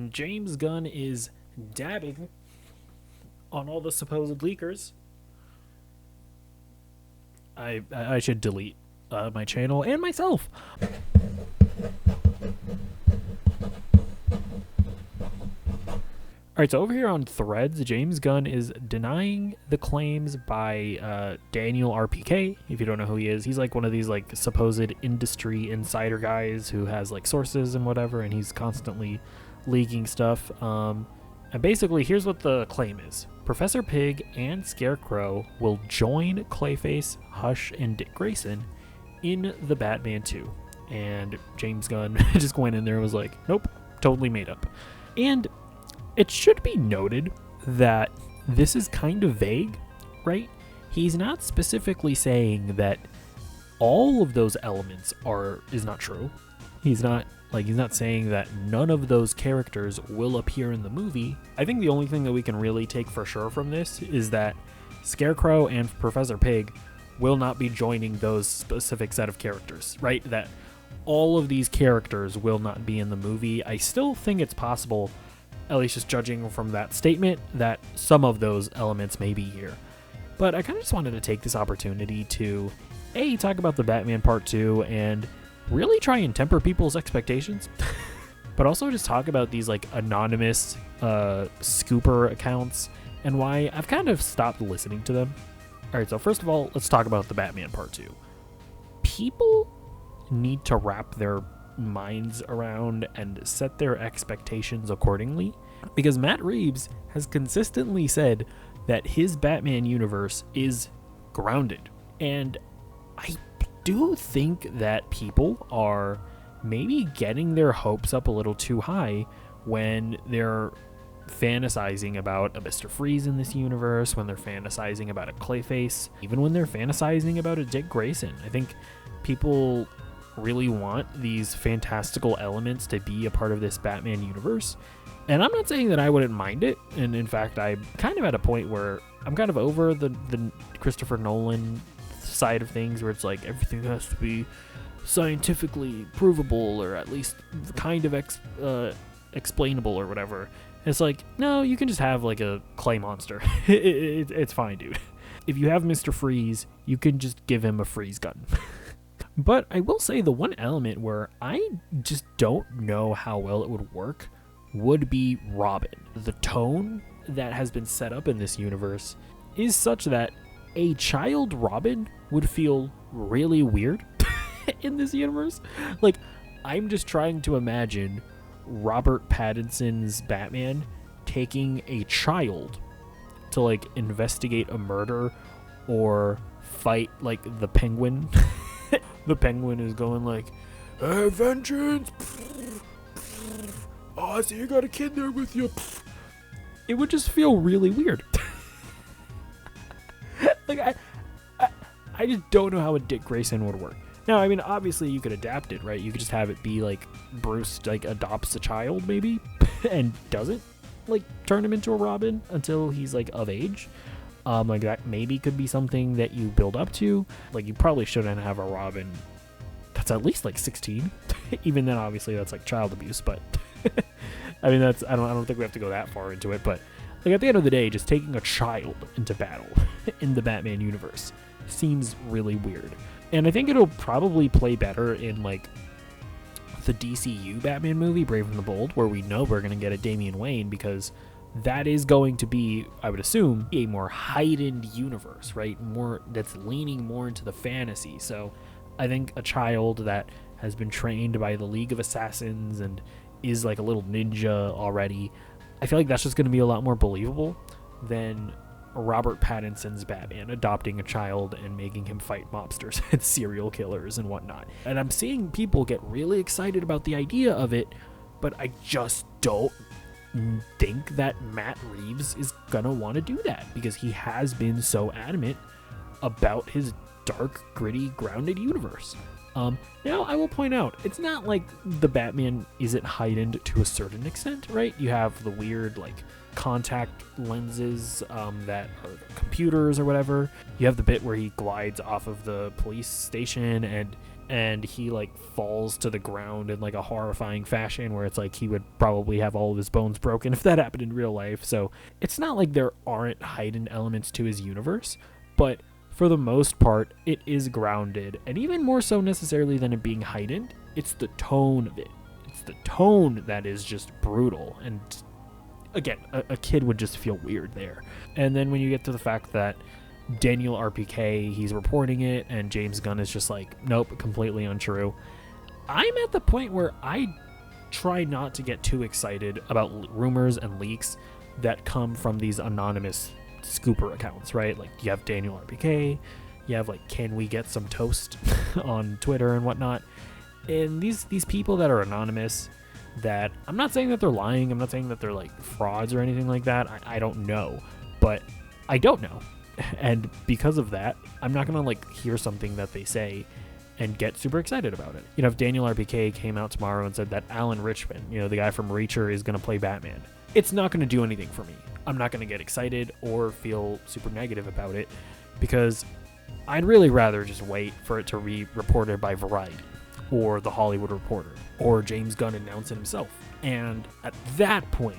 James Gunn is dabbing on all the supposed leakers. I should delete my channel and myself. Alright, so over here on Threads, James Gunn is denying the claims by Daniel RPK. If you don't know who he is, he's like one of these like supposed industry insider guys who has like sources and whatever, and he's constantly leaking stuff. And basically, here's what the claim is. Professor Pig and Scarecrow will join Clayface, Hush, and Dick Grayson in the Batman 2. And James Gunn just went in there and was like, nope, totally made up. And it should be noted that this is kind of vague, right? He's not specifically saying that all of those elements is not true. He's not saying that none of those characters will appear in the movie. I think the only thing that we can really take for sure from this is that Scarecrow and Professor Pig will not be joining those specific set of characters, right? That all of these characters will not be in the movie. I still think it's possible, at least just judging from that statement, that some of those elements may be here. But I kind of just wanted to take this opportunity to, talk about the Batman Part 2 and really try and temper people's expectations. But also just talk about these like anonymous scooper accounts and why I've kind of stopped listening to them. Alright, so first of all, let's talk about the Batman Part 2. People need to wrap their minds around and set their expectations accordingly, because Matt Reeves has consistently said that his Batman universe is grounded, and I do think that people are maybe getting their hopes up a little too high when they're fantasizing about a Mr. Freeze in this universe, when they're fantasizing about a Clayface, even when they're fantasizing about a Dick Grayson. I think people really want these fantastical elements to be a part of this Batman universe, and I'm not saying that I wouldn't mind it, and in fact I'm kind of at a point where I'm kind of over the Christopher Nolan side of things, where it's like everything has to be scientifically provable or at least kind of explainable or whatever. It's like, no, you can just have like a clay monster. It's fine, dude. If you have Mr. Freeze, you can just give him a freeze gun. But I will say the one element where I just don't know how well it would work would be Robin. The tone that has been set up in this universe is such that a child Robin would feel really weird in this universe. Like, I'm just trying to imagine Robert Pattinson's Batman taking a child to like investigate a murder or fight like the Penguin. The Penguin is going like, hey, vengeance! Oh, I see you got a kid there with you. It would just feel really weird. Like, I just don't know how a Dick Grayson would work. Now, I mean, obviously you could adapt it, right? You could just have it be like Bruce like adopts a child maybe and doesn't like turn him into a Robin until he's like of age. Like that maybe could be something that you build up to. Like, you probably shouldn't have a Robin that's at least like 16. Even then, obviously that's like child abuse, but I mean, I don't think we have to go that far into it, but like at the end of the day, just taking a child into battle in the Batman universe seems really weird. And I think it'll probably play better in like the DCU Batman movie, Brave and the Bold, where we know we're going to get a Damian Wayne, because that is going to be, I would assume, a more heightened universe, right? More that's leaning more into the fantasy. So I think a child that has been trained by the League of Assassins and is like a little ninja already, I feel like that's just going to be a lot more believable than Robert Pattinson's Batman adopting a child and making him fight mobsters and serial killers and whatnot. And I'm seeing people get really excited about the idea of it, but I just don't think that Matt Reeves is gonna want to do that, because he has been so adamant about his dark, gritty, grounded universe. Now, I will point out, it's not like the Batman isn't heightened to a certain extent, right? You have the weird, like, contact lenses that are computers or whatever. You have the bit where he glides off of the police station, and and he like falls to the ground in like a horrifying fashion where it's like he would probably have all of his bones broken if that happened in real life. So it's not like there aren't heightened elements to his universe, but for the most part it is grounded, and even more so necessarily than it being heightened, it's the tone of it. It's the tone that is just brutal, and again, a kid would just feel weird there. And then when you get to the fact that Daniel RPK, he's reporting it, and James Gunn is just like, nope, completely untrue. I'm at the point where I try not to get too excited about rumors and leaks that come from these anonymous scooper accounts, right? Like you have Daniel RPK, you have like Can We Get Some Toast on Twitter and whatnot. And these people that are anonymous, that I'm not saying that they're lying, I'm not saying that they're like frauds or anything like that. I don't know, but I don't know. And because of that, I'm not gonna like hear something that they say and get super excited about it. You know, if Daniel RPK came out tomorrow and said that Alan Richman, you know, the guy from Reacher, is gonna play Batman, it's not gonna do anything for me. I'm not gonna get excited or feel super negative about it, because I'd really rather just wait for it to be reported by Variety or The Hollywood Reporter or James Gunn announce it himself. And at that point,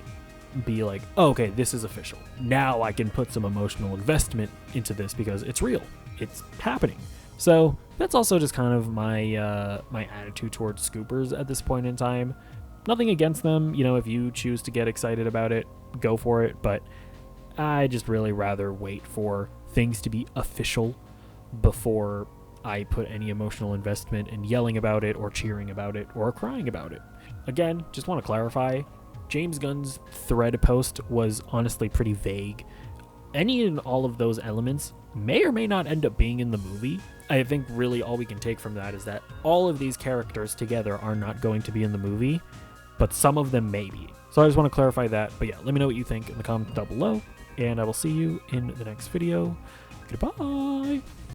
be like, oh, okay, this is official. Now I can put some emotional investment into this because it's real. It's happening. So that's also just kind of my my attitude towards scoopers at this point in time. Nothing against them. You know, if you choose to get excited about it, go for it. But I just really rather wait for things to be official before I put any emotional investment in yelling about it or cheering about it or crying about it. Again, just want to clarify, James Gunn's thread post was honestly pretty vague. Any and all of those elements may or may not end up being in the movie. I think really all we can take from that is that all of these characters together are not going to be in the movie, but some of them may be. So I just want to clarify that. But yeah, let me know what you think in the comments down below, and I will see you in the next video. Goodbye.